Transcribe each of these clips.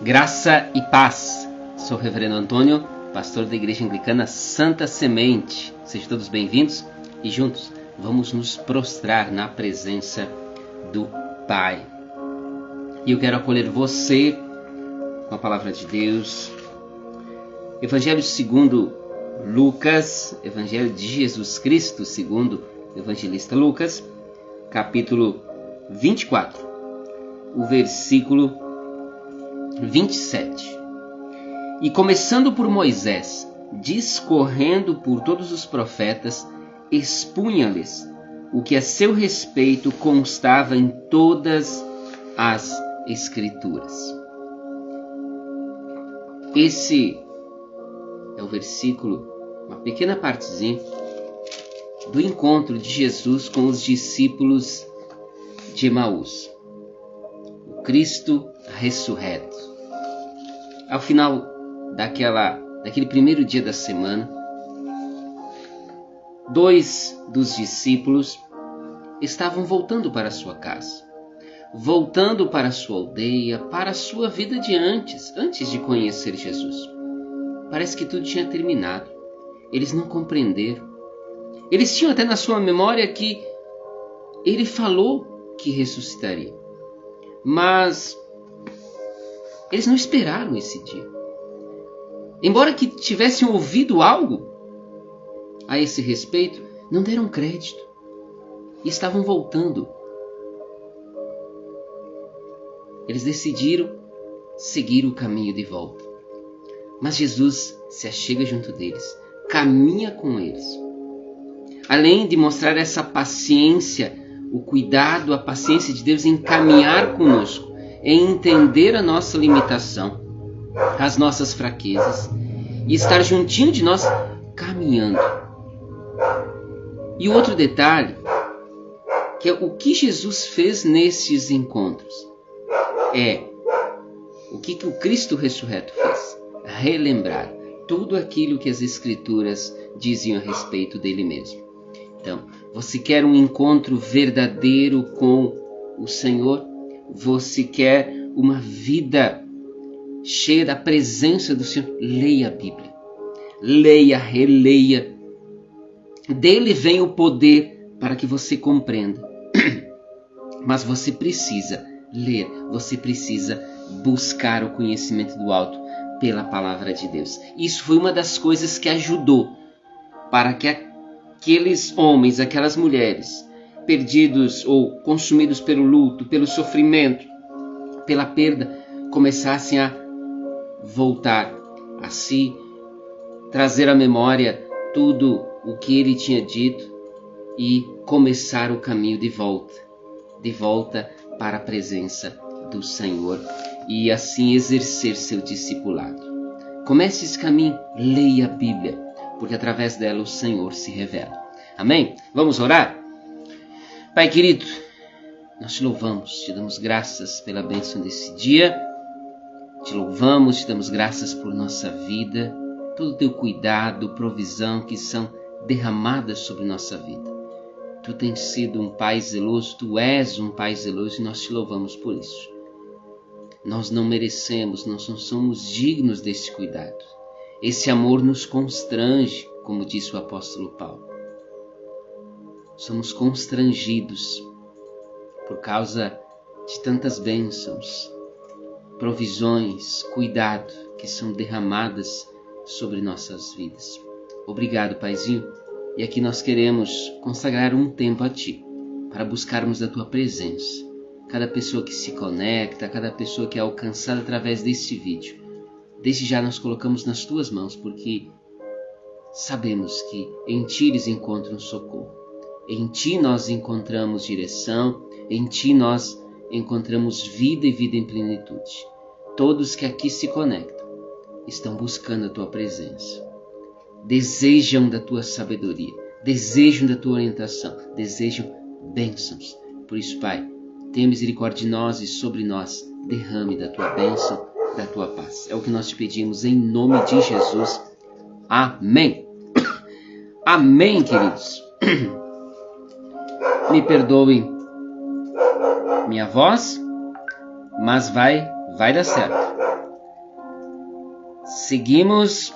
Graça e paz. Sou o Reverendo Antônio, pastor da Igreja Anglicana Santa Semente. Sejam todos bem-vindos e juntos vamos nos prostrar na presença do Pai. E eu quero acolher você com a palavra de Deus. Evangelho segundo Lucas, Evangelho de Jesus Cristo segundo o evangelista Lucas, capítulo 24, o versículo 27. E começando por Moisés, discorrendo por todos os profetas, expunha-lhes o que a seu respeito constava em todas as Escrituras. Esse é o versículo, uma pequena partezinha do encontro de Jesus com os discípulos de Emaús. O Cristo ressurreto. Ao final daquele primeiro dia da semana, dois dos discípulos estavam voltando para sua casa, voltando para sua aldeia, para a sua vida de antes de conhecer Jesus. Parece que tudo tinha terminado. Eles não compreenderam. Eles tinham até na sua memória que ele falou que ressuscitaria. Mas eles não esperaram esse dia. Embora que tivessem ouvido algo a esse respeito, não deram crédito. E estavam voltando. Eles decidiram seguir o caminho de volta. Mas Jesus se achega junto deles, caminha com eles. Além de mostrar essa paciência, o cuidado, a paciência de Deus em caminhar conosco, em entender a nossa limitação, as nossas fraquezas, e estar juntinho de nós caminhando. E o outro detalhe, que é o que Jesus fez nesses encontros, é o que o Cristo ressurreto fez. Relembrar tudo aquilo que as Escrituras diziam a respeito dele mesmo. Então, você quer um encontro verdadeiro com o Senhor? Você quer uma vida cheia da presença do Senhor? Leia a Bíblia. Leia, releia. Dele vem o poder para que você compreenda. Mas você precisa ler, você precisa buscar o conhecimento do alto pela palavra de Deus. Isso foi uma das coisas que ajudou para que aqueles homens, aquelas mulheres, perdidos ou consumidos pelo luto, pelo sofrimento, pela perda, começassem a voltar a si, trazer à memória tudo o que ele tinha dito e começar o caminho de volta para a presença do Senhor e assim exercer seu discipulado. Comece esse caminho, leia a Bíblia, porque através dela o Senhor se revela. Amém? Vamos orar? Pai querido, nós te louvamos, te damos graças pela bênção desse dia, te louvamos, te damos graças por nossa vida, todo o teu cuidado, provisão que são derramadas sobre nossa vida. Tu tens sido um Pai zeloso, tu és um Pai zeloso e nós te louvamos por isso. Nós não merecemos, nós não somos dignos desse cuidado. Esse amor nos constrange, como disse o apóstolo Paulo. Somos constrangidos por causa de tantas bênçãos, provisões, cuidado que são derramadas sobre nossas vidas. Obrigado, Paizinho. E aqui nós queremos consagrar um tempo a Ti, para buscarmos a Tua presença. Cada pessoa que se conecta, cada pessoa que é alcançada através desse vídeo, desde já nós colocamos nas Tuas mãos, porque sabemos que em Ti eles encontram socorro. Em Ti nós encontramos direção, em Ti nós encontramos vida e vida em plenitude. Todos que aqui se conectam estão buscando a Tua presença. Desejam da Tua sabedoria, desejam da Tua orientação, desejam bênçãos. Por isso, Pai, tenha misericórdia de nós e sobre nós derrame da Tua bênção, da Tua paz. É o que nós te pedimos em nome de Jesus. Amém. Amém, queridos. Me perdoem minha voz, mas vai dar certo. Seguimos.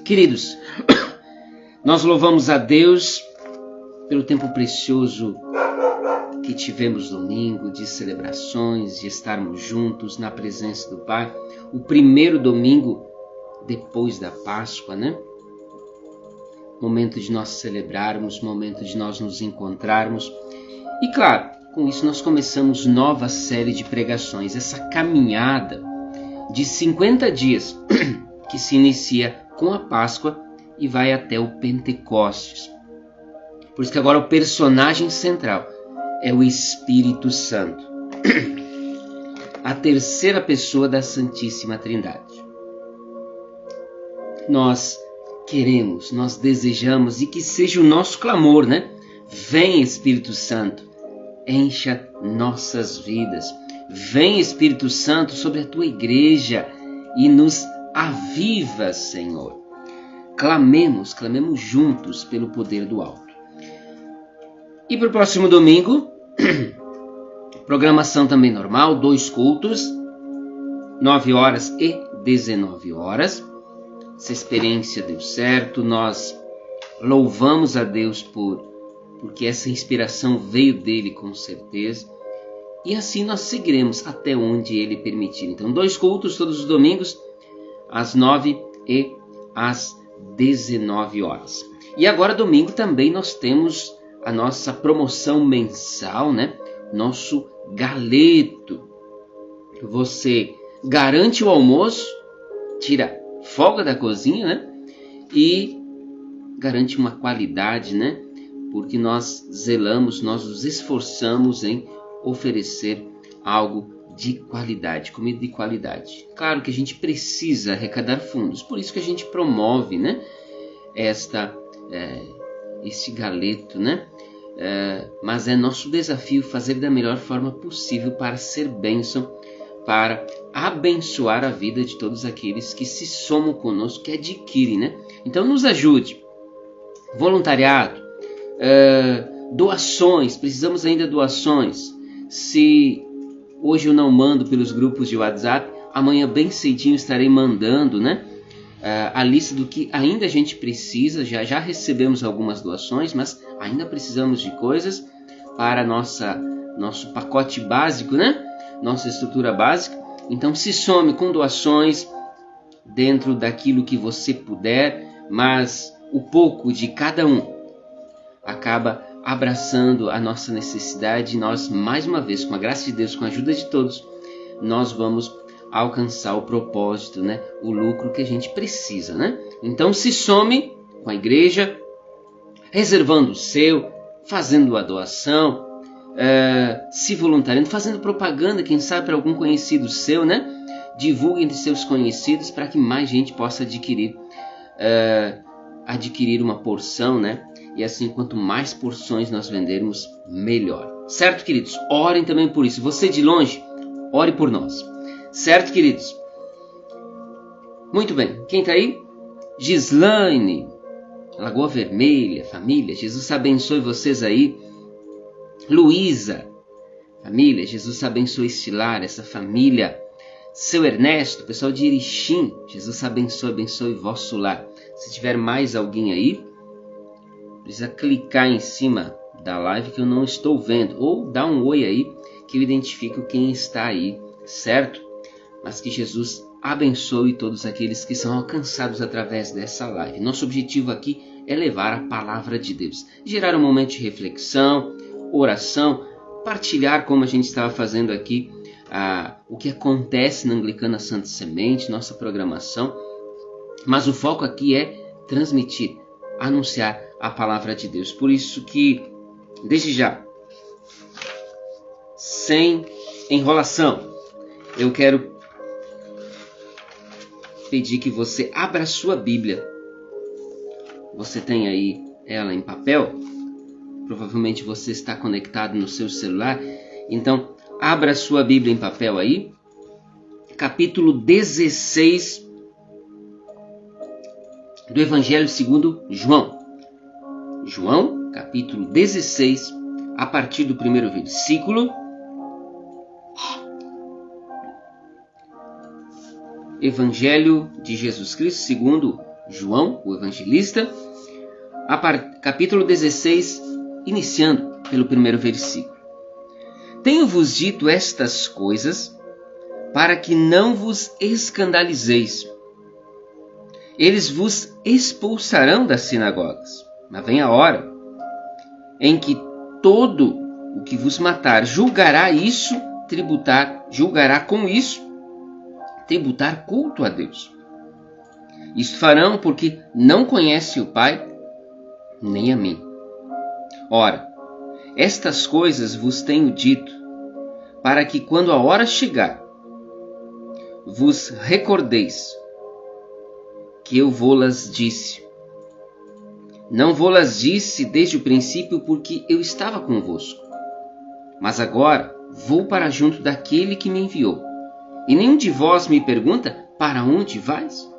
Queridos, nós louvamos a Deus pelo tempo precioso que tivemos domingo, de celebrações, de estarmos juntos na presença do Pai. O primeiro domingo depois da Páscoa, né? Momento de nós celebrarmos, momento de nós nos encontrarmos. E claro, com isso nós começamos nova série de pregações, essa caminhada de 50 dias que se inicia com a Páscoa e vai até o Pentecostes. Por isso que agora o personagem central é o Espírito Santo, a terceira pessoa da Santíssima Trindade. Nós queremos, nós desejamos, e que seja o nosso clamor, né? Vem, Espírito Santo, encha nossas vidas. Vem, Espírito Santo, sobre a tua igreja e nos aviva, Senhor. Clamemos juntos pelo poder do alto. E para o próximo domingo, programação também normal, 2 cultos, 9 horas e 19 horas. Essa experiência deu certo, nós louvamos a Deus porque essa inspiração veio dele com certeza. E assim nós seguiremos até onde ele permitir. Então, 2 cultos todos os domingos, às 9 e às 19 horas. E agora domingo também nós temos a nossa promoção mensal, né? Nosso galeto. Você garante o almoço, tira folga da cozinha, né? E garante uma qualidade, né? Porque nós zelamos, nós nos esforçamos em oferecer algo de qualidade, comida de qualidade. Claro que a gente precisa arrecadar fundos, por isso que a gente promove, né? Esse galeto, né? Mas é nosso desafio fazer da melhor forma possível para ser bênção, para abençoar a vida de todos aqueles que se somam conosco, que adquirem, né? Então nos ajude. Voluntariado, doações, precisamos ainda de doações. Se hoje eu não mando pelos grupos de WhatsApp, amanhã bem cedinho estarei mandando, né? A lista do que ainda a gente precisa. Já recebemos algumas doações, mas ainda precisamos de coisas para nosso pacote básico, né? Nossa estrutura básica. Então se some com doações dentro daquilo que você puder, mas o pouco de cada um acaba abraçando a nossa necessidade. E nós, mais uma vez, com a graça de Deus, com a ajuda de todos, nós vamos alcançar o propósito, né? O lucro que a gente precisa, né? Então se some com a igreja, reservando o seu, fazendo a doação, se voluntariando, fazendo propaganda, quem sabe para algum conhecido seu, né? Divulgue entre seus conhecidos para que mais gente possa adquirir uma porção, né? E assim, quanto mais porções nós vendermos, melhor. Certo, queridos? Orem também por isso. Você de longe, ore por nós. Certo, queridos? Muito bem. Quem está aí? Gislaine, Lagoa Vermelha, família. Jesus abençoe vocês aí. Luísa, família. Jesus abençoe este lar, essa família. Seu Ernesto, pessoal de Erechim. Jesus abençoe vosso lar. Se tiver mais alguém aí, precisa clicar em cima da live que eu não estou vendo. Ou dá um oi aí que eu identifico quem está aí, certo? Mas que Jesus abençoe todos aqueles que são alcançados através dessa live. Nosso objetivo aqui é levar a palavra de Deus. Gerar um momento de reflexão, oração, partilhar como a gente estava fazendo aqui o que acontece na Anglicana Santa Semente, nossa programação. Mas o foco aqui é transmitir, anunciar a palavra de Deus. Por isso que, desde já, sem enrolação, eu quero pedir que você abra a sua Bíblia. Você tem aí ela em papel? Provavelmente você está conectado no seu celular. Então, abra a sua Bíblia em papel aí. Capítulo 16 do Evangelho segundo João. João, capítulo 16, a partir do primeiro versículo. Evangelho de Jesus Cristo segundo João, o evangelista, capítulo 16, iniciando pelo primeiro versículo. Tenho-vos dito estas coisas para que não vos escandalizeis. Eles vos expulsarão das sinagogas, mas vem a hora em que todo o que vos matar julgará tributar culto a Deus. Isto farão porque não conhecem o Pai, nem a mim. Ora, estas coisas vos tenho dito, para que quando a hora chegar, vos recordeis que eu vô-las disse. Não vô-las disse desde o princípio, porque eu estava convosco. Mas agora vou para junto daquele que me enviou. E nenhum de vós me pergunta, para onde vais?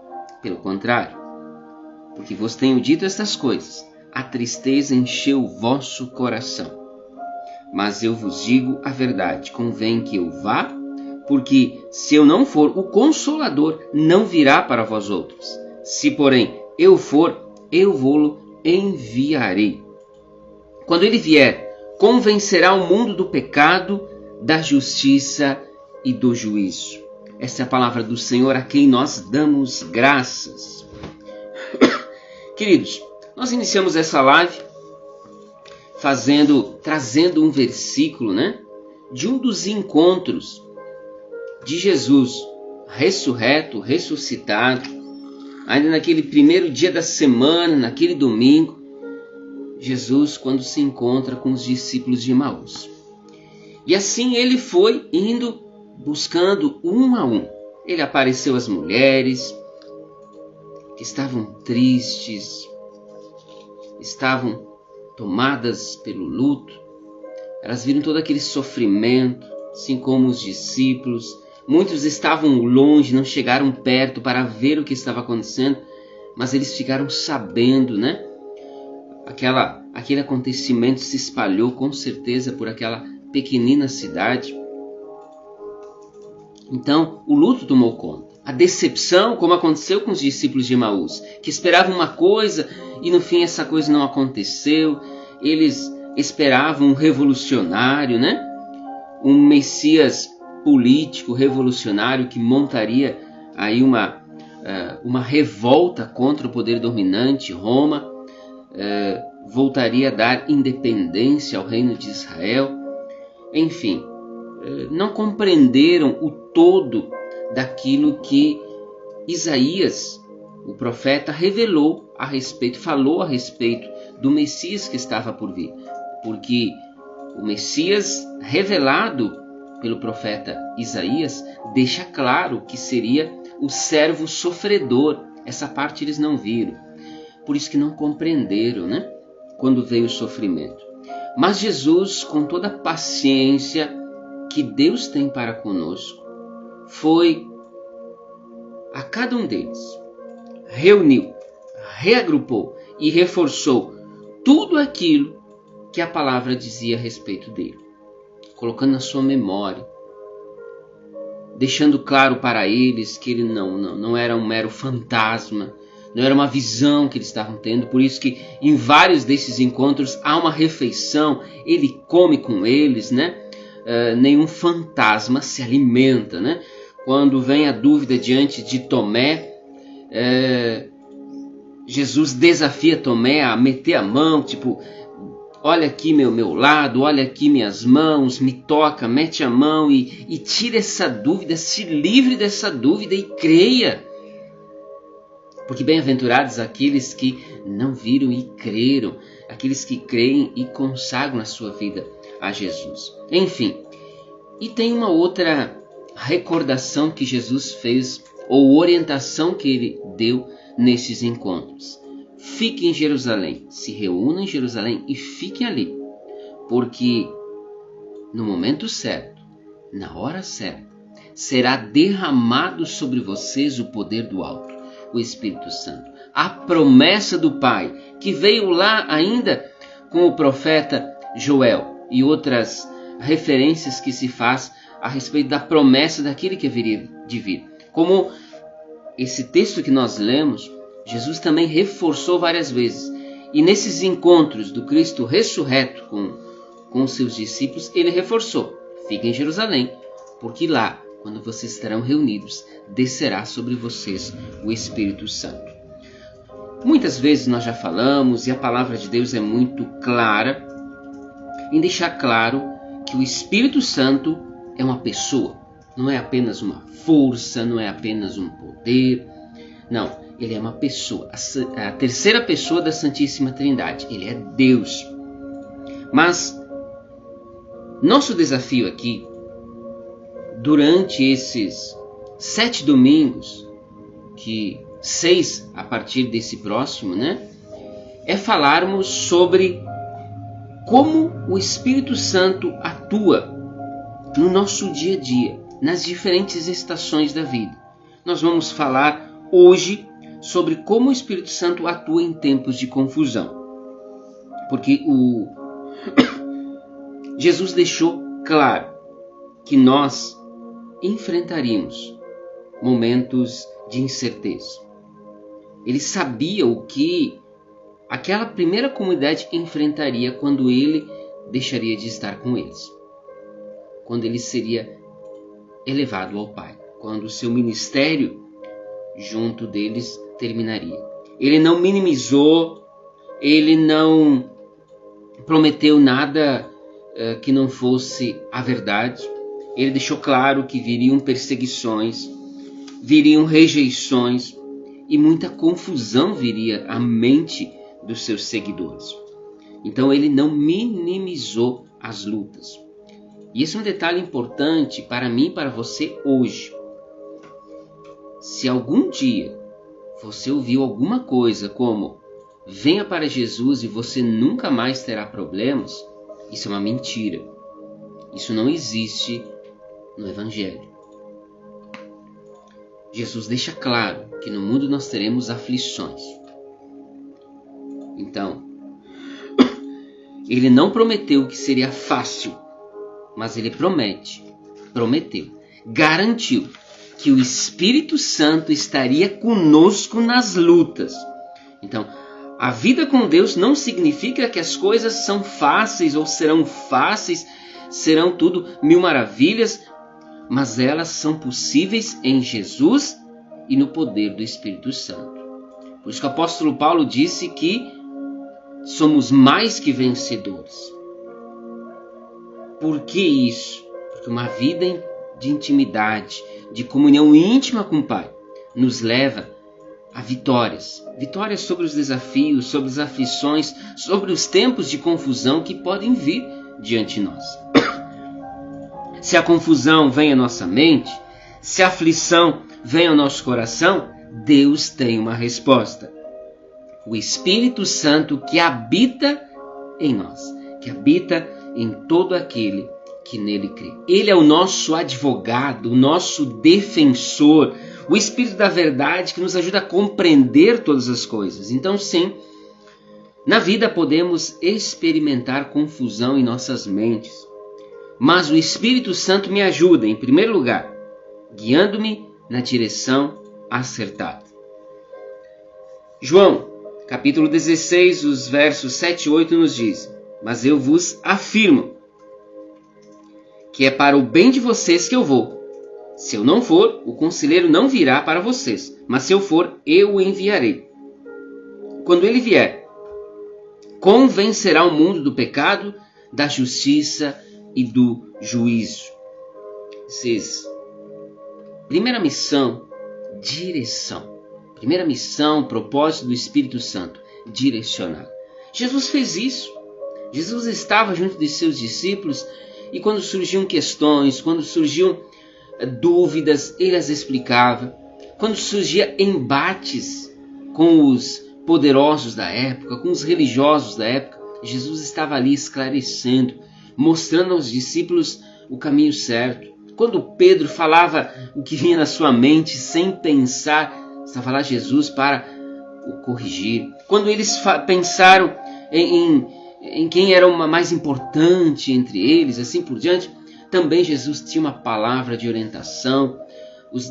Pelo contrário, porque vos tenho dito estas coisas, a tristeza encheu o vosso coração. Mas eu vos digo a verdade, convém que eu vá, porque se eu não for, o Consolador não virá para vós outros. Se, porém, eu for, eu vô-lo enviarei. Quando ele vier, convencerá o mundo do pecado, da justiça e do juízo. Essa é a palavra do Senhor, a quem nós damos graças. Queridos, nós iniciamos essa live trazendo um versículo, de um dos encontros de Jesus ressurreto, ressuscitado, ainda naquele primeiro dia da semana, naquele domingo, Jesus quando se encontra com os discípulos de Emaús. E assim ele foi indo, buscando um a um. Ele apareceu às mulheres que estavam tristes, estavam tomadas pelo luto. Elas viram todo aquele sofrimento, assim como os discípulos. Muitos estavam longe, não chegaram perto para ver o que estava acontecendo, mas eles ficaram sabendo, Aquele acontecimento se espalhou com certeza por aquela pequenina cidade. Então, o luto tomou conta. A decepção, como aconteceu com os discípulos de Emaús, que esperavam uma coisa e no fim essa coisa não aconteceu. Eles esperavam um revolucionário, um Messias político revolucionário que montaria aí uma revolta contra o poder dominante, Roma, voltaria a dar independência ao reino de Israel. Enfim, não compreenderam o todo daquilo que Isaías, o profeta, falou a respeito do Messias que estava por vir. Porque o Messias revelado pelo profeta Isaías deixa claro que seria o servo sofredor. Essa parte eles não viram. Por isso que não compreenderam, quando veio o sofrimento. Mas Jesus, com toda a paciência que Deus tem para conosco, foi a cada um deles, reuniu, reagrupou e reforçou tudo aquilo que a palavra dizia a respeito dele, colocando na sua memória, deixando claro para eles que ele não era um mero fantasma, não era uma visão que eles estavam tendo. Por isso que em vários desses encontros há uma refeição, ele come com eles, nenhum fantasma se alimenta, Quando vem a dúvida diante de Tomé, Jesus desafia Tomé a meter a mão, olha aqui meu lado, olha aqui minhas mãos, me toca, mete a mão e tira essa dúvida, se livre dessa dúvida e creia. Porque bem-aventurados aqueles que não viram e creram, aqueles que creem e consagram a sua vida a Jesus. Enfim, e tem uma outra recordação que Jesus fez, ou orientação que ele deu nesses encontros. Fiquem em Jerusalém, se reúnam em Jerusalém e fiquem ali, porque no momento certo, na hora certa, será derramado sobre vocês o poder do alto, o Espírito Santo. A promessa do Pai, que veio lá ainda com o profeta Joel e outras referências que se faz a respeito da promessa daquele que haveria de vir. Como esse texto que nós lemos, Jesus também reforçou várias vezes. E nesses encontros do Cristo ressurreto com os seus discípulos, ele reforçou: fiquem em Jerusalém, porque lá, quando vocês estarão reunidos, descerá sobre vocês o Espírito Santo. Muitas vezes nós já falamos, e a palavra de Deus é muito clara em deixar claro que o Espírito Santo é uma pessoa. Não é apenas uma força, não é apenas um poder. Não, ele é uma pessoa, a terceira pessoa da Santíssima Trindade. Ele é Deus. Mas nosso desafio aqui, durante esses 7 domingos, 6 a partir desse próximo, é falarmos sobre como o Espírito Santo atua no nosso dia a dia, nas diferentes estações da vida. Nós vamos falar hoje sobre como o Espírito Santo atua em tempos de confusão. Porque Jesus deixou claro que nós enfrentaríamos momentos de incerteza. Ele sabia o que aquela primeira comunidade enfrentaria quando ele deixaria de estar com eles. Quando ele seria elevado ao Pai. Quando o seu ministério junto deles terminaria. Ele não minimizou, ele não prometeu nada que não fosse a verdade. Ele deixou claro que viriam perseguições, viriam rejeições e muita confusão viria à mente dos seus seguidores. Então ele não minimizou as lutas. E esse é um detalhe importante para mim e para você hoje. Se algum dia você ouviu alguma coisa como venha para Jesus e você nunca mais terá problemas, isso é uma mentira. Isso não existe no Evangelho. Jesus deixa claro que no mundo nós teremos aflições. Então, ele não prometeu que seria fácil, mas ele prometeu, garantiu que o Espírito Santo estaria conosco nas lutas. Então, a vida com Deus não significa que as coisas são fáceis ou serão fáceis, serão tudo mil maravilhas, mas elas são possíveis em Jesus e no poder do Espírito Santo. Por isso que o apóstolo Paulo disse que somos mais que vencedores. Por que isso? Porque uma vida de intimidade, de comunhão íntima com o Pai, nos leva a vitórias. Vitórias sobre os desafios, sobre as aflições, sobre os tempos de confusão que podem vir diante de nós. Se a confusão vem à nossa mente, se a aflição vem ao nosso coração, Deus tem uma resposta. O Espírito Santo que habita em nós, que habita em todo aquele que nele crê. Ele é o nosso advogado, o nosso defensor, o Espírito da verdade que nos ajuda a compreender todas as coisas. Então, sim, na vida podemos experimentar confusão em nossas mentes, mas o Espírito Santo me ajuda, em primeiro lugar, guiando-me na direção acertada. João, capítulo 16, os versos 7 e 8 nos diz: mas eu vos afirmo que é para o bem de vocês que eu vou. Se eu não for, o conselheiro não virá para vocês, mas se eu for, eu o enviarei. Quando ele vier, convencerá o mundo do pecado, da justiça e do juízo. Primeira missão, direção. Primeira missão, propósito do Espírito Santo, direcionar. Jesus fez isso. Jesus estava junto de seus discípulos e quando surgiam questões, quando surgiam dúvidas, ele as explicava. Quando surgia embates com os poderosos da época, com os religiosos da época, Jesus estava ali esclarecendo, mostrando aos discípulos o caminho certo. Quando Pedro falava o que vinha na sua mente sem pensar, estava lá Jesus para o corrigir. Quando eles pensaram em quem era o mais importante entre eles, assim por diante, também Jesus tinha uma palavra de orientação,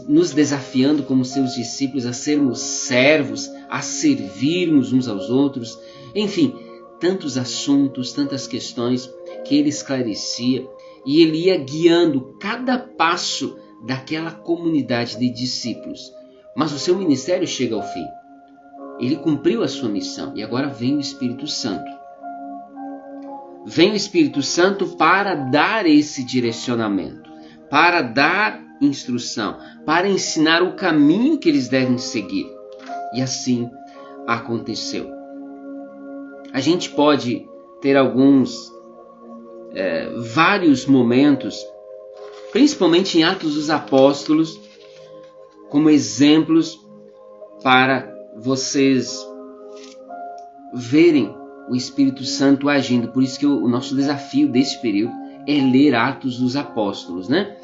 nos desafiando como seus discípulos a sermos servos, a servirmos uns aos outros. Enfim, tantos assuntos, tantas questões que ele esclarecia e ele ia guiando cada passo daquela comunidade de discípulos. Mas o seu ministério chega ao fim. Ele cumpriu a sua missão e agora vem o Espírito Santo. Vem o Espírito Santo para dar esse direcionamento, para dar instrução, para ensinar o caminho que eles devem seguir. E assim aconteceu. A gente pode ter vários momentos, principalmente em Atos dos Apóstolos, como exemplos para vocês verem o Espírito Santo agindo. Por isso que o nosso desafio desse período é ler Atos dos Apóstolos, né?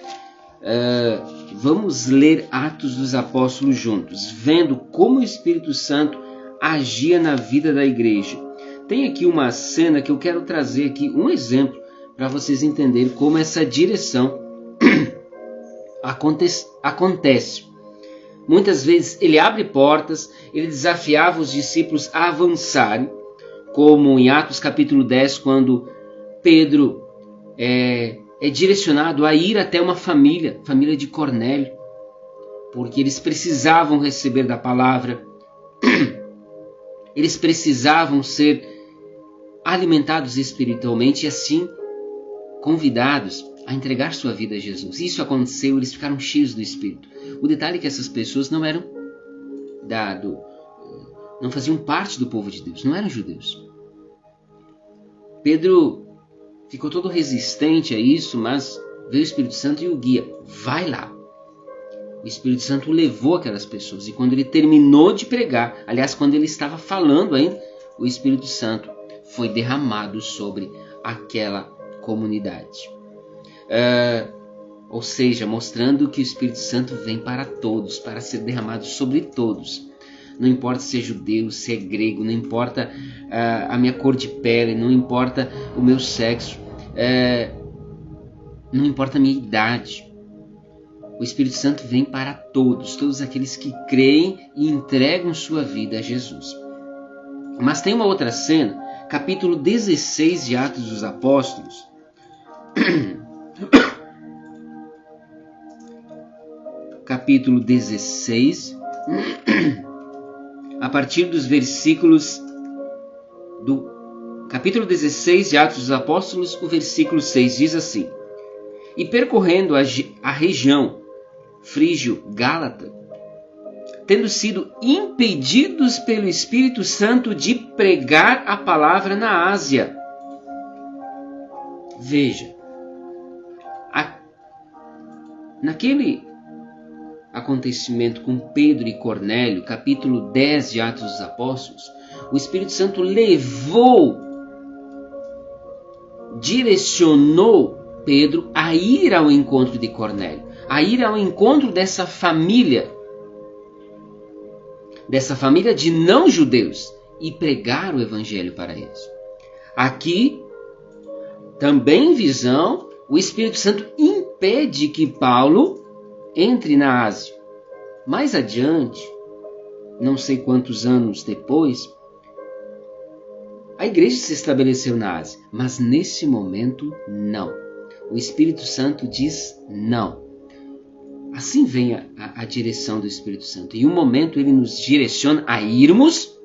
Vamos ler Atos dos Apóstolos juntos, vendo como o Espírito Santo agia na vida da igreja. Tem aqui uma cena que eu quero trazer aqui, um exemplo, para vocês entenderem como essa direção acontece. Muitas vezes ele abre portas, ele desafiava os discípulos a avançarem, como em Atos capítulo 10, quando Pedro é direcionado a ir até uma família de Cornélio, porque eles precisavam receber da palavra, eles precisavam ser alimentados espiritualmente e assim convidados a entregar sua vida a Jesus. Isso aconteceu, eles ficaram cheios do Espírito. O detalhe é que essas pessoas não faziam parte do povo de Deus, não eram judeus. Pedro ficou todo resistente a isso, mas veio o Espírito Santo e o guia. Vai lá. O Espírito Santo levou aquelas pessoas. E quando ele terminou de pregar, aliás, quando ele estava falando ainda, o Espírito Santo foi derramado sobre aquela comunidade. Ou seja, mostrando que o Espírito Santo vem para todos, para ser derramado sobre todos. Não importa se é judeu, se é grego, não importa a minha cor de pele, não importa o meu sexo, não importa a minha idade. O Espírito Santo vem para todos aqueles que creem e entregam sua vida a Jesus. Mas tem uma outra cena, capítulo 16 de Atos dos Apóstolos. Capítulo 16, a partir dos versículos do capítulo 16 de Atos dos Apóstolos, o versículo 6 diz assim: E percorrendo a região frígio-gálata, tendo sido impedidos pelo Espírito Santo de pregar a palavra na Ásia. Veja, naquele acontecimento com Pedro e Cornélio, capítulo 10 de Atos dos Apóstolos, o Espírito Santo direcionou Pedro a ir ao encontro de Cornélio, a ir ao encontro dessa família de não-judeus e pregar o evangelho para eles. Aqui, também em visão, o Espírito Santo impede que Paulo entre na Ásia. Mais adiante, não sei quantos anos depois, a igreja se estabeleceu na Ásia, mas nesse momento não. O Espírito Santo diz não. Assim vem a direção do Espírito Santo. Em um momento ele nos direciona a irmos,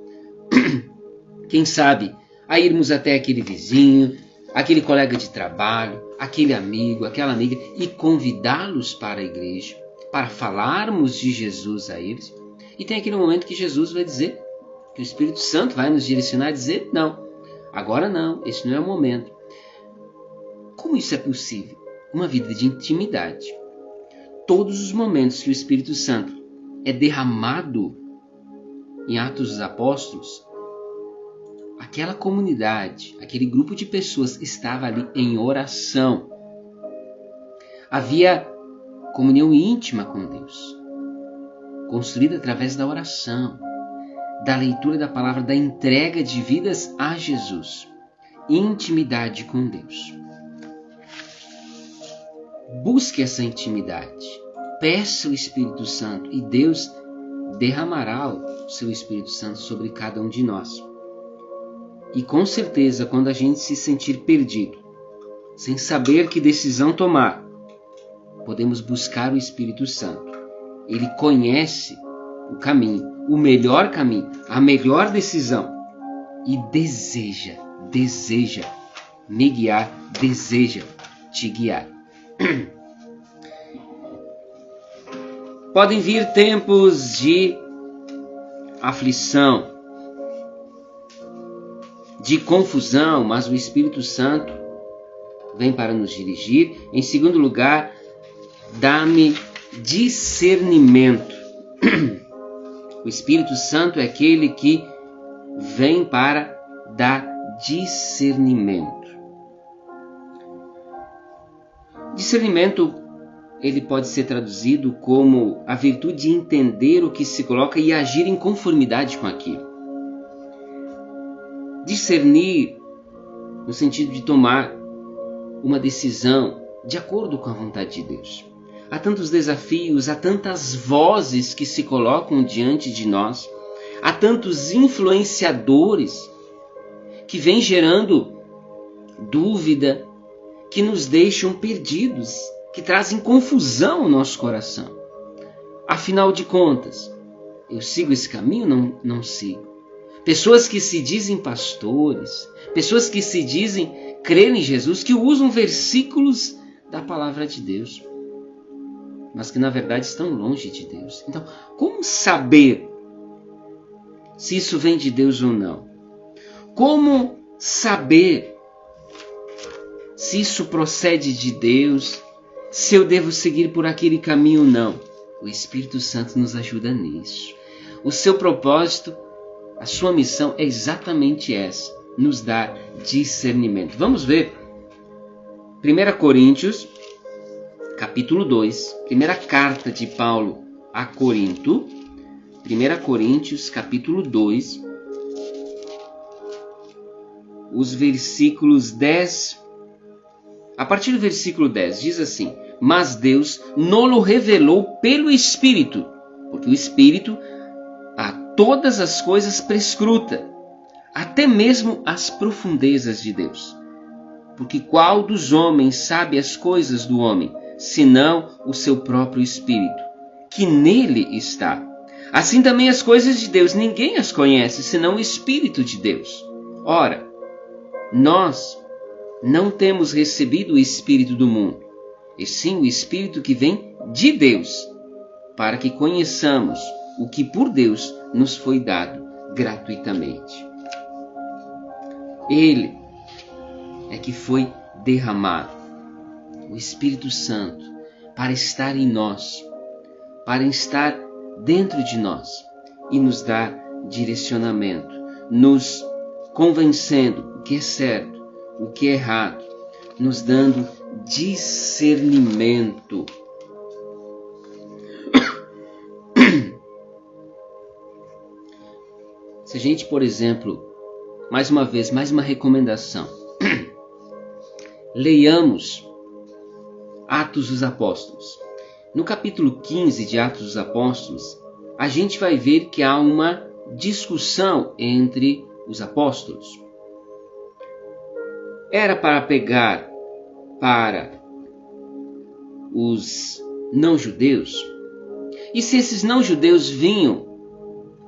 quem sabe, a irmos até aquele vizinho, aquele colega de trabalho, aquele amigo, aquela amiga, e convidá-los para a igreja, para falarmos de Jesus a eles. E tem aquele momento que Jesus vai dizer, que o Espírito Santo vai nos direcionar a dizer, não, agora não, esse não é o momento. Como isso é possível? Uma vida de intimidade. Todos os momentos que o Espírito Santo é derramado em Atos dos Apóstolos, aquela comunidade, aquele grupo de pessoas estava ali em oração. Havia comunhão íntima com Deus, construída através da oração, da leitura da palavra, da entrega de vidas a Jesus. Intimidade com Deus. Busque essa intimidade. peça o Espírito Santo e Deus derramará o seu Espírito Santo sobre cada um de nós. E com certeza, quando a gente se sentir perdido, sem saber que decisão tomar, podemos buscar o Espírito Santo. Ele conhece o caminho, o melhor caminho, a melhor decisão e deseja me guiar, deseja te guiar. Podem vir tempos de aflição, de confusão, mas o Espírito Santo vem para nos dirigir. Em segundo lugar, dá-me discernimento. O Espírito Santo é aquele que vem para dar discernimento. Discernimento, ele pode ser traduzido como a virtude de entender o que se coloca e agir em conformidade com aquilo. Discernir no sentido de tomar uma decisão de acordo com a vontade de Deus. Há tantos desafios, há tantas vozes que se colocam diante de nós, há tantos influenciadores que vêm gerando dúvida, que nos deixam perdidos, que trazem confusão ao nosso coração. Afinal de contas, eu sigo esse caminho ou não sigo? Pessoas que se dizem pastores, pessoas que se dizem crer em Jesus, que usam versículos da palavra de Deus, mas que na verdade estão longe de Deus. Então, como saber se isso vem de Deus ou não? Como saber se isso procede de Deus, se eu devo seguir por aquele caminho ou não? O Espírito Santo nos ajuda nisso. O seu propósito, a sua missão é exatamente essa, nos dar discernimento. Vamos ver 1 Coríntios, capítulo 2, primeira carta de Paulo a Corinto, 1 Coríntios, capítulo 2, os versículos 10, a partir do versículo 10, diz assim: mas Deus nos revelou pelo Espírito, porque o Espírito a todas as coisas prescruta, até mesmo as profundezas de Deus. Porque qual dos homens sabe as coisas do homem, senão o seu próprio Espírito, que nele está? Assim também as coisas de Deus, ninguém as conhece, senão o Espírito de Deus. Ora, nós não temos recebido o Espírito do mundo, e sim o Espírito que vem de Deus, para que conheçamos o que por Deus nos foi dado gratuitamente. Ele é que foi derramado, o Espírito Santo, para estar em nós, para estar dentro de nós e nos dar direcionamento, nos convencendo o que é certo, o que é errado, nos dando discernimento. Se a gente, por exemplo, mais uma vez, mais uma recomendação, leiamos Atos dos Apóstolos. No capítulo 15 de Atos dos Apóstolos, a gente vai ver que há uma discussão entre os apóstolos. Era para pegar para os não-judeus? E se esses não-judeus vinham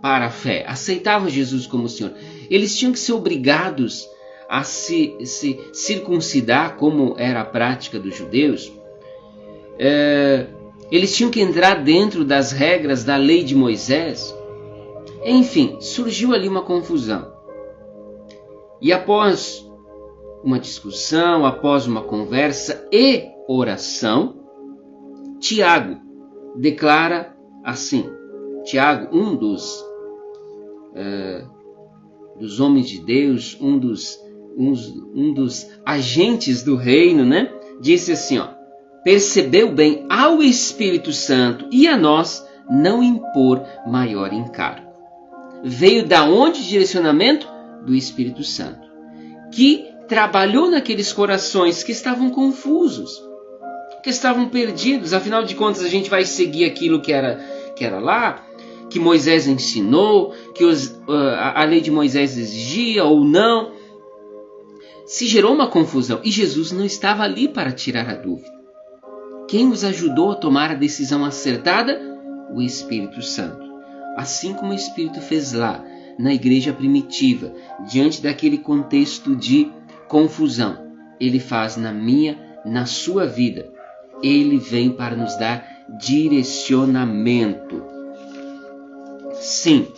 para a fé, aceitavam Jesus como Senhor, eles tinham que ser obrigados a se circuncidar, como era a prática dos judeus? Eles tinham que entrar dentro das regras da lei de Moisés? Enfim, surgiu ali uma confusão. E após uma discussão, após uma conversa e oração, Tiago declara assim. Tiago, um dos homens de Deus, um dos agentes do reino, né? Disse assim, ó: percebeu bem ao Espírito Santo e a nós não impor maior encargo. Veio da onde o direcionamento? Do Espírito Santo, que trabalhou naqueles corações que estavam confusos. que estavam perdidos. Afinal de contas, a gente vai seguir aquilo que era lá, que Moisés ensinou, que a lei de Moisés exigia ou não. Se gerou uma confusão e Jesus não estava ali para tirar a dúvida. Quem os ajudou a tomar a decisão acertada? O Espírito Santo. Assim como o Espírito fez lá, na igreja primitiva, diante daquele contexto de confusão, Ele faz na minha, na sua vida. Ele vem para nos dar direcionamento. Sim,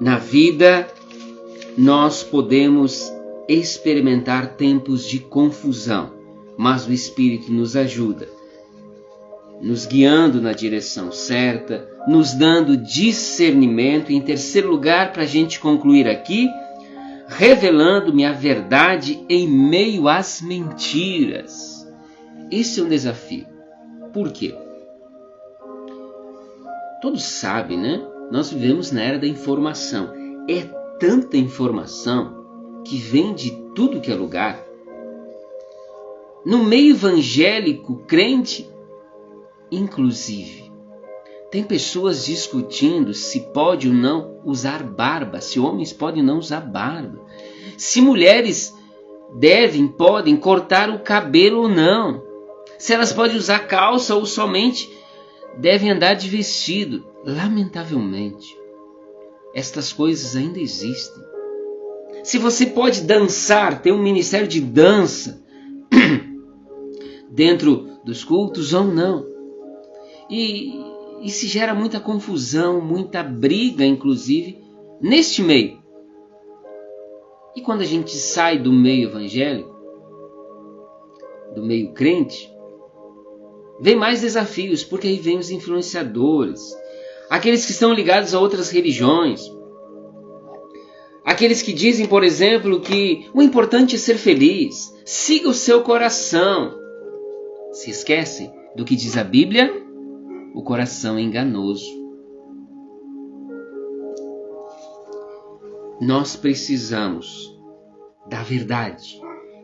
na vida nós podemos experimentar tempos de confusão, mas o Espírito nos ajuda, nos guiando na direção certa, nos dando discernimento. E, em terceiro lugar, para a gente concluir aqui, revelando-me a verdade em meio às mentiras. Esse é um desafio. Por quê? Todos sabem, né? Nós vivemos na era da informação. É tanta informação que vem de tudo que é lugar. No meio evangélico, crente, inclusive, tem pessoas discutindo se pode ou não usar barba, se homens podem ou não usar barba, se mulheres podem cortar o cabelo ou não, se elas podem usar calça ou somente devem andar de vestido. Lamentavelmente, estas coisas ainda existem. Se você pode dançar, ter um ministério de dança dentro dos cultos ou não. E se gera muita confusão, muita briga, inclusive, neste meio. E quando a gente sai do meio evangélico, do meio crente, vem mais desafios, porque aí vem os influenciadores, aqueles que estão ligados a outras religiões, aqueles que dizem, por exemplo, que o importante é ser feliz, siga o seu coração. Se esquecem do que diz a Bíblia? O coração é enganoso. Nós precisamos da verdade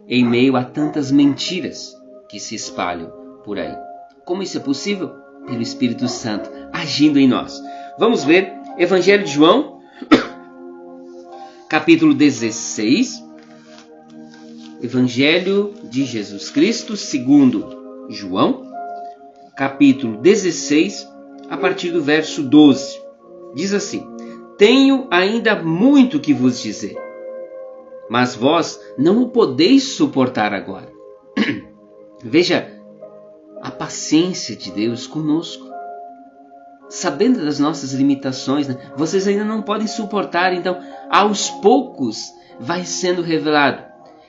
em meio a tantas mentiras que se espalham por aí. Como isso é possível? Pelo Espírito Santo agindo em nós. Vamos ver Evangelho de João, capítulo 16. Evangelho de Jesus Cristo segundo João, capítulo 16, a partir do verso 12. Diz assim: Tenho ainda muito que vos dizer, mas vós não o podeis suportar agora. Veja a paciência de Deus conosco. Sabendo das nossas limitações, né? Vocês ainda não podem suportar, então aos poucos vai sendo revelado.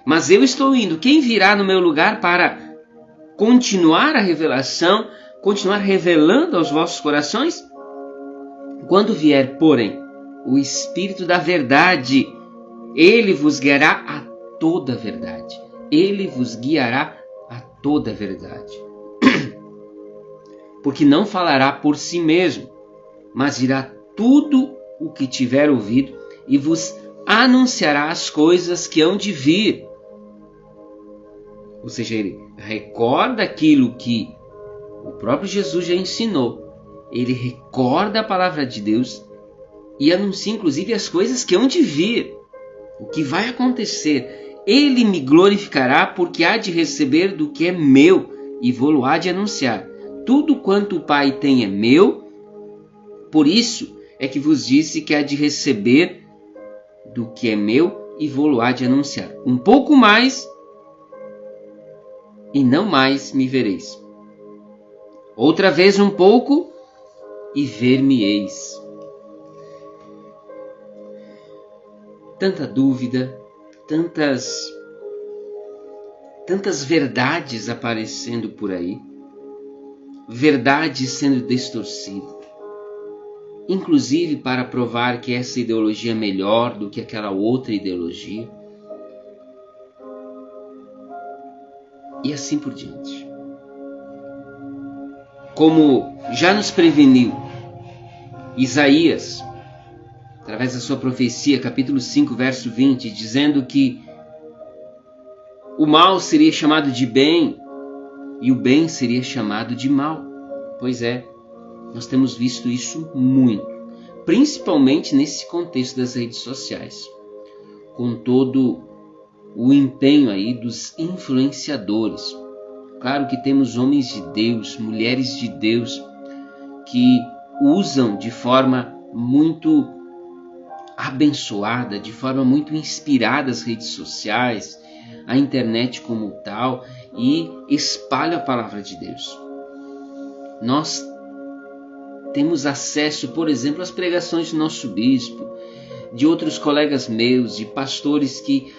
Mas eu estou indo. Quem virá no meu lugar para continuar a revelação, continuar revelando aos vossos corações? Quando vier, porém, o Espírito da verdade, Ele vos guiará a toda a verdade. Ele vos guiará a toda a verdade. Porque não falará por si mesmo, mas dirá tudo o que tiver ouvido e vos anunciará as coisas que hão de vir. Ou seja, ele recorda aquilo que o próprio Jesus já ensinou. Ele recorda a palavra de Deus e anuncia inclusive as coisas que hão de vir. O que vai acontecer. Ele me glorificará porque há de receber do que é meu e vou-lo há de anunciar. Tudo quanto o Pai tem é meu, por isso é que vos disse que há de receber do que é meu e vou-lo há de anunciar. Um pouco mais e não mais me vereis. Outra vez um pouco e ver-me-eis. Tanta dúvida, tantas verdades aparecendo por aí. Verdade sendo distorcida, inclusive para provar que essa ideologia é melhor do que aquela outra ideologia, e assim por diante. Como já nos preveniu Isaías, através da sua profecia, capítulo 5, verso 20, dizendo que o mal seria chamado de bem, e o bem seria chamado de mal. Pois é, nós temos visto isso muito, principalmente nesse contexto das redes sociais, com todo o empenho aí dos influenciadores. Claro que temos homens de Deus, mulheres de Deus, que usam de forma muito abençoada, de forma muito inspirada as redes sociais, a internet como tal, e espalham a palavra de Deus. Nós temos acesso, por exemplo, às pregações do nosso bispo, de outros colegas meus, de pastores que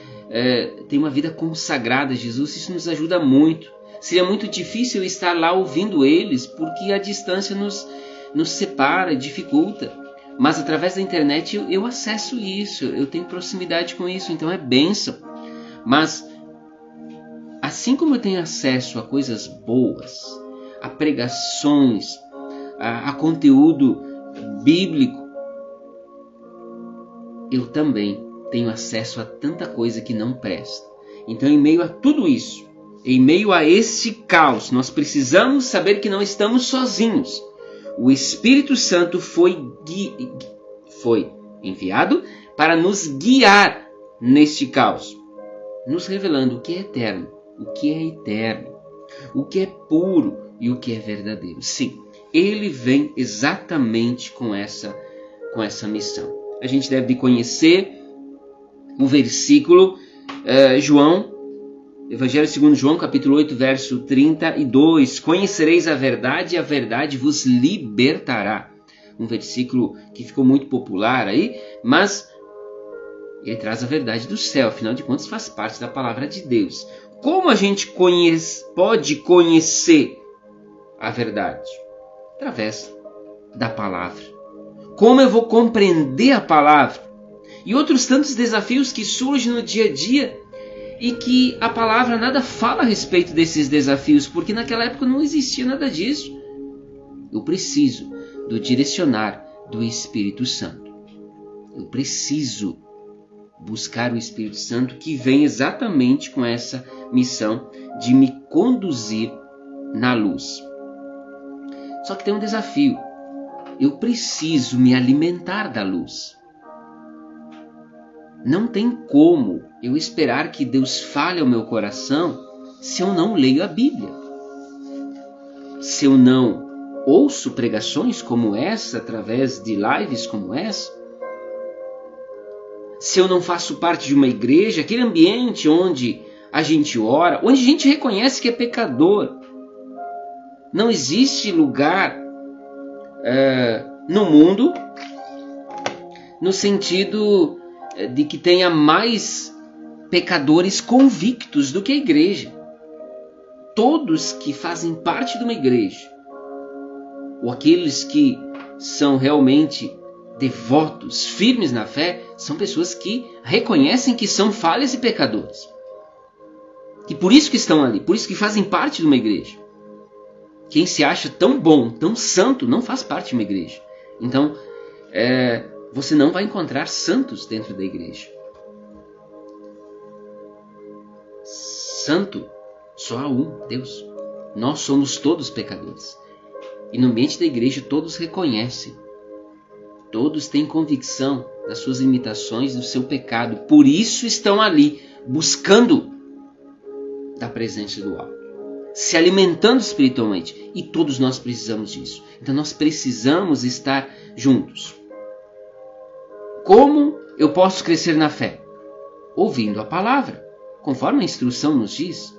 têm uma vida consagrada a Jesus. Isso nos ajuda muito. Seria muito difícil estar lá ouvindo eles, porque a distância nos separa, dificulta. Mas através da internet eu acesso isso, eu tenho proximidade com isso, então é bênção. Mas assim como eu tenho acesso a coisas boas, a pregações, a conteúdo bíblico, eu também tenho acesso a tanta coisa que não presta. Então, em meio a tudo isso, em meio a esse caos, nós precisamos saber que não estamos sozinhos. O Espírito Santo foi enviado para nos guiar neste caos, nos revelando o que é eterno, o que é eterno, o que é puro e o que é verdadeiro. Sim, ele vem exatamente com essa missão. A gente deve conhecer o versículo Evangelho segundo João, capítulo 8, verso 32. Conhecereis a verdade e a verdade vos libertará. Um versículo que ficou muito popular aí, mas ele traz a verdade do céu. Afinal de contas, faz parte da palavra de Deus. Como a gente pode conhecer a verdade? Através da palavra. Como eu vou compreender a palavra? E outros tantos desafios que surgem no dia a dia e que a palavra nada fala a respeito desses desafios, porque naquela época não existia nada disso. Eu preciso do direcionar do Espírito Santo. Eu preciso buscar o Espírito Santo, que vem exatamente com essa missão de me conduzir na luz. Só que tem um desafio. Eu preciso me alimentar da luz. Não tem como eu esperar que Deus fale ao meu coração se eu não leio a Bíblia. Se eu não ouço pregações como essa, através de lives como essa. Se eu não faço parte de uma igreja, aquele ambiente onde a gente ora, onde a gente reconhece que é pecador. Não existe lugar no mundo no sentido de que tenha mais pecadores convictos do que a igreja. Todos que fazem parte de uma igreja, ou aqueles que são realmente devotos, firmes na fé, são pessoas que reconhecem que são falhas e pecadores. E por isso que estão ali, por isso que fazem parte de uma igreja. Quem se acha tão bom, tão santo, não faz parte de uma igreja. Então, você não vai encontrar santos dentro da igreja. Santo, só há um, Deus. Nós somos todos pecadores. E no ambiente da igreja todos reconhecem. Todos têm convicção das suas limitações, do seu pecado. Por isso estão ali, buscando da presença do alto. Se alimentando espiritualmente. E todos nós precisamos disso. Então nós precisamos estar juntos. Como eu posso crescer na fé? Ouvindo a palavra, conforme a instrução nos diz.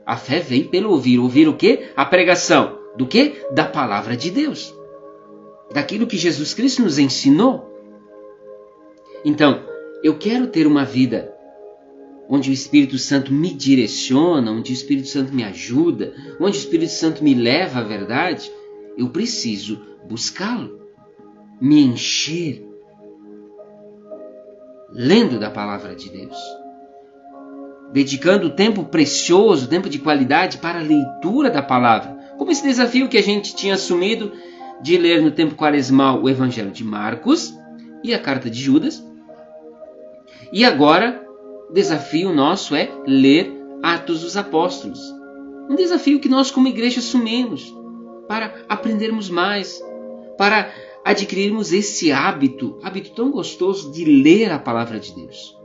A fé vem pelo ouvir. Ouvir o quê? A pregação. Do quê? Da palavra de Deus. Daquilo que Jesus Cristo nos ensinou. Então, eu quero ter uma vida onde o Espírito Santo me direciona, onde o Espírito Santo me ajuda, onde o Espírito Santo me leva à verdade. Eu preciso buscá-lo, me encher, lendo da palavra de Deus, dedicando tempo precioso, tempo de qualidade para a leitura da palavra. Como esse desafio que a gente tinha assumido de ler no tempo quaresmal o Evangelho de Marcos e a Carta de Judas. E agora, o desafio nosso é ler Atos dos Apóstolos. Um desafio que nós como igreja assumimos para aprendermos mais, para adquirirmos esse hábito tão gostoso de ler a palavra de Deus.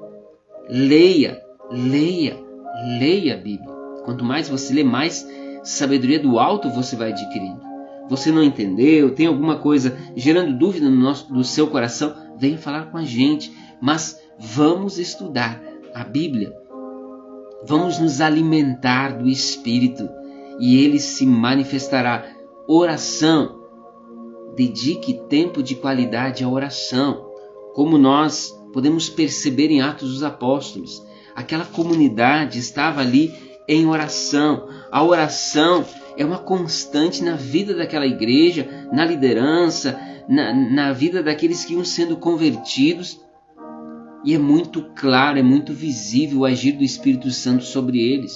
Leia a Bíblia. Quanto mais você lê, mais sabedoria do alto você vai adquirindo. Você não entendeu, tem alguma coisa gerando dúvida no seu coração, venha falar com a gente. Mas vamos estudar a Bíblia. Vamos nos alimentar do Espírito e Ele se manifestará. Oração. Dedique tempo de qualidade à oração. Como nós podemos perceber em Atos dos Apóstolos, aquela comunidade estava ali em oração. A oração é uma constante na vida daquela igreja, na liderança, na vida daqueles que iam sendo convertidos. E é muito claro, é muito visível o agir do Espírito Santo sobre eles.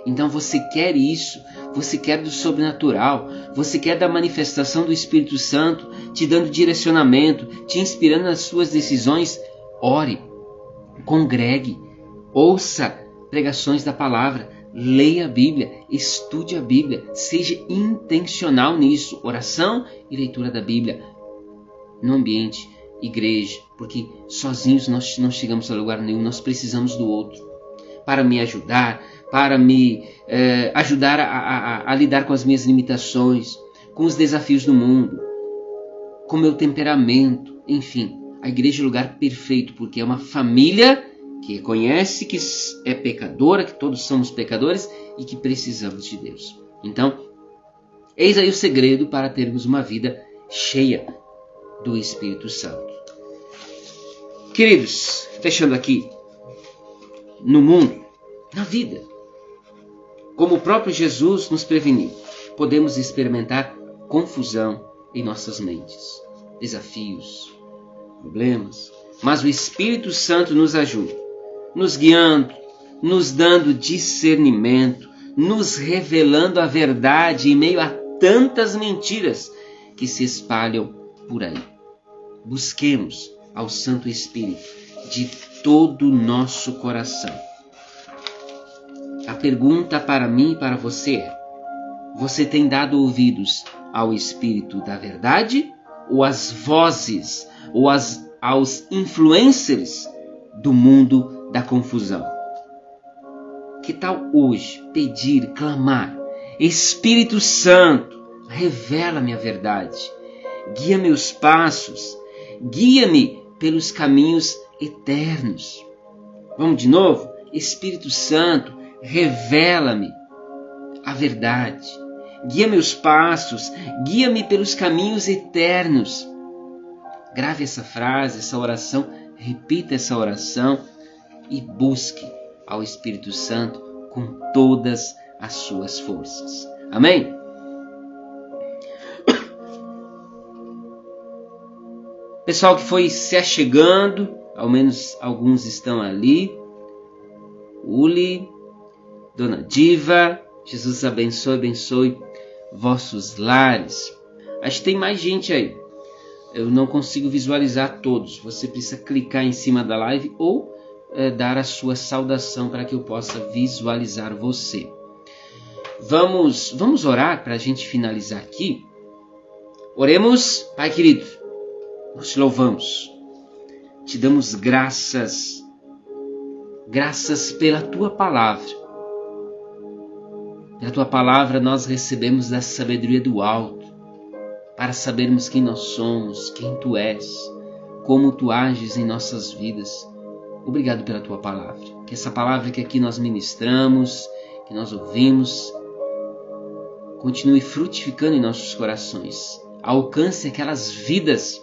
Então você quer isso, você quer do sobrenatural, você quer da manifestação do Espírito Santo, te dando direcionamento, te inspirando nas suas decisões. Ore, congregue, ouça pregações da palavra, leia a Bíblia, estude a Bíblia, seja intencional nisso. Oração e leitura da Bíblia no ambiente, igreja, porque sozinhos nós não chegamos a lugar nenhum, nós precisamos do outro para me ajudar, para me ajudar a lidar com as minhas limitações, com os desafios do mundo, com meu temperamento, enfim. A igreja é o lugar perfeito, porque é uma família que reconhece que é pecadora, que todos somos pecadores e que precisamos de Deus. Então, eis aí o segredo para termos uma vida cheia do Espírito Santo. Queridos, fechando aqui, no mundo, na vida, como o próprio Jesus nos preveniu, podemos experimentar confusão em nossas mentes, desafios, problemas, mas o Espírito Santo nos ajuda, nos guiando, nos dando discernimento, nos revelando a verdade em meio a tantas mentiras que se espalham por aí. Busquemos ao Santo Espírito de todo o nosso coração. A pergunta para mim e para você é: você tem dado ouvidos ao Espírito da verdade ou às vozes ou aos influencers do mundo da confusão? Que tal hoje pedir, clamar: Espírito Santo, revela-me a verdade, guia meus passos, guia-me pelos caminhos eternos. Vamos de novo? Espírito Santo, revela-me a verdade, guia meus passos, guia-me pelos caminhos eternos. Grave essa frase, essa oração, repita essa oração e busque ao Espírito Santo com todas as suas forças. Amém? Pessoal que foi se achegando, ao menos alguns estão ali. Uli, Dona Diva, Jesus abençoe vossos lares. Acho que tem mais gente aí. Eu não consigo visualizar todos. Você precisa clicar em cima da live ou dar a sua saudação para que eu possa visualizar você. Vamos orar para a gente finalizar aqui. Oremos. Pai querido, nós te louvamos, te damos graças pela tua palavra. Pela tua palavra nós recebemos da sabedoria do alto, para sabermos quem nós somos, quem tu és, como tu ages em nossas vidas. Obrigado pela tua palavra. Que essa palavra que aqui nós ministramos, que nós ouvimos, continue frutificando em nossos corações. Alcance aquelas vidas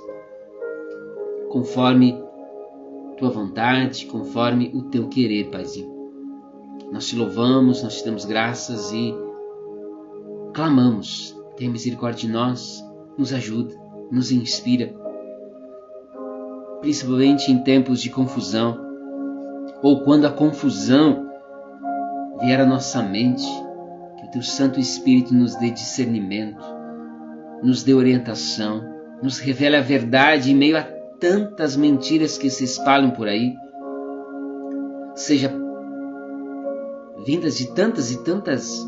conforme tua vontade, conforme o teu querer, Paizinho. Nós te louvamos, nós te damos graças e clamamos. Tenha misericórdia de nós, nos ajuda, nos inspira, principalmente em tempos de confusão, ou quando a confusão vier à nossa mente, que o teu Santo Espírito nos dê discernimento, nos dê orientação, nos revele a verdade em meio a tantas mentiras que se espalham por aí, seja vindas de tantas e tantas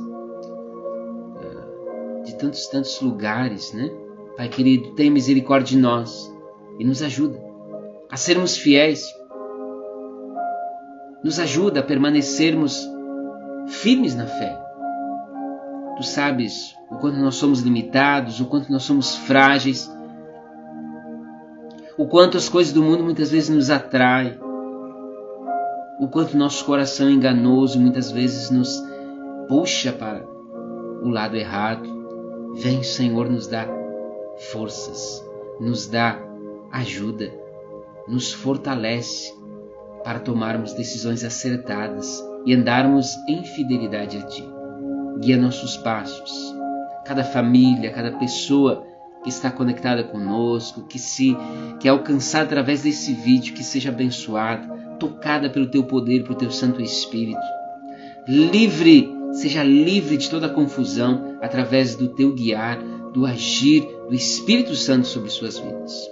tantos lugares, né? Pai querido, tenha misericórdia de nós e nos ajuda a sermos fiéis. Nos ajuda a permanecermos firmes na fé. Tu sabes o quanto nós somos limitados, o quanto nós somos frágeis, o quanto as coisas do mundo muitas vezes nos atraem, o quanto nosso coração enganoso muitas vezes nos puxa para o lado errado. Vem, Senhor, nos dá forças, nos dá ajuda, nos fortalece para tomarmos decisões acertadas e andarmos em fidelidade a Ti. Guia nossos passos, cada família, cada pessoa que está conectada conosco, que é alcançada através desse vídeo, que seja abençoada, tocada pelo Teu poder, pelo Teu Santo Espírito. Seja livre de toda confusão através do Teu guiar, do agir do Espírito Santo sobre suas vidas.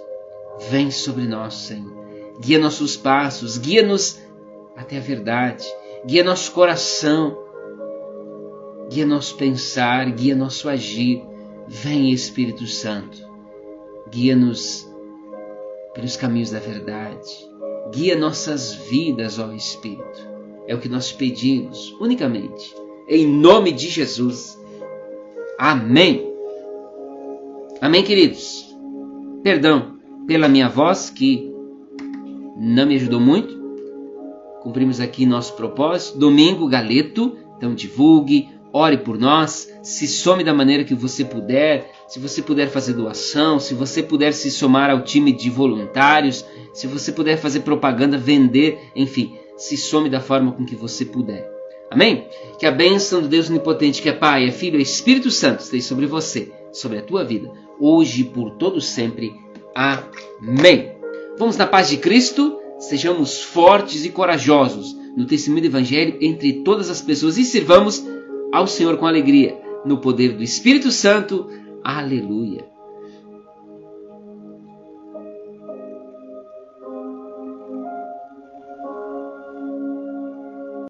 Vem sobre nós, Senhor. Guia nossos passos, guia-nos até a verdade, guia nosso coração, guia nosso pensar, guia nosso agir. Vem, Espírito Santo, guia-nos pelos caminhos da verdade, guia nossas vidas, ó Espírito. É o que nós pedimos, unicamente, em nome de Jesus. Amém. Amém, queridos. Perdão pela minha voz, que não me ajudou muito. Cumprimos aqui nosso propósito. Domingo, galeto. Então divulgue, ore por nós, se some da maneira que você puder. Se você puder fazer doação, se você puder se somar ao time de voluntários, se você puder fazer propaganda, vender, enfim, se some da forma com que você puder. Amém? Que a bênção do Deus Onipotente, que é Pai, é Filho e é Espírito Santo, esteja sobre você, sobre a tua vida, hoje e por todo sempre. Amém. Vamos na paz de Cristo, sejamos fortes e corajosos no testemunho do Evangelho entre todas as pessoas e sirvamos ao Senhor com alegria, no poder do Espírito Santo. Aleluia.